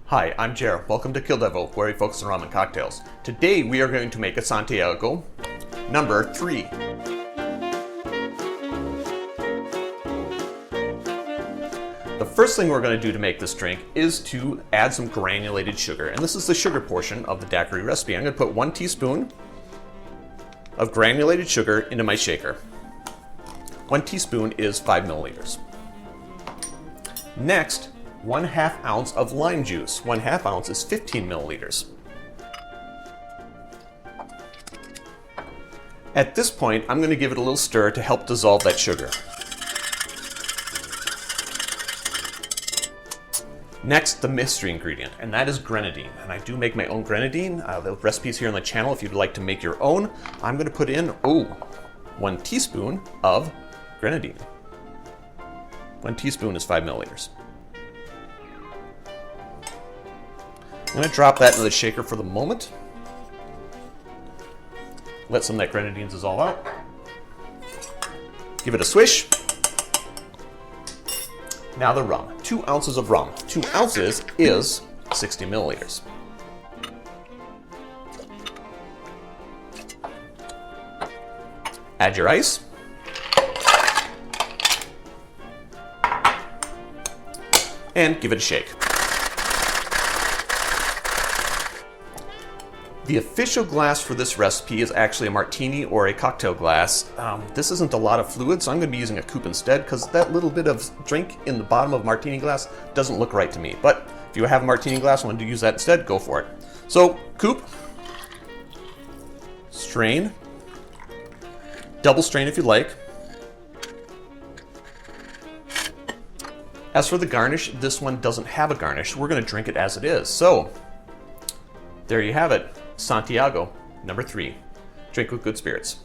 Hi, I'm Jer. Welcome to Kill-Divill, where we focus on ramen cocktails. Today we are going to make a Santiago number 3. The first thing we're going to do to make this drink is to add some granulated sugar, and this is the sugar portion of the daiquiri recipe. I'm going to put 1 teaspoon of granulated sugar into my shaker. 1 teaspoon is 5 milliliters. Next, 1/2 ounce of lime juice. 1/2 ounce is 15 milliliters. At this point, I'm going to give it a little stir to help dissolve that sugar. Next, the mystery ingredient, and that is grenadine. And I do make my own grenadine. The recipe's here on the channel if you'd like to make your own. I'm going to put in, 1 teaspoon of grenadine. 1 teaspoon is 5 milliliters. I'm going to drop that into the shaker for the moment. Let some of that grenadine dissolve out. Give it a swish. Now the rum. 2 ounces of rum. 2 ounces is 60 milliliters. Add your ice. And give it a shake. The official glass for this recipe is actually a martini or a cocktail glass. This isn't a lot of fluid, so I'm going to be using a coupe instead because that little bit of drink in the bottom of a martini glass doesn't look right to me. But if you have a martini glass and want to use that instead, go for it. So, coupe, strain, double strain if you like. As for the garnish, this one doesn't have a garnish. We're going to drink it as it is. So, there you have it. Santiago, number 3. Drink with good spirits.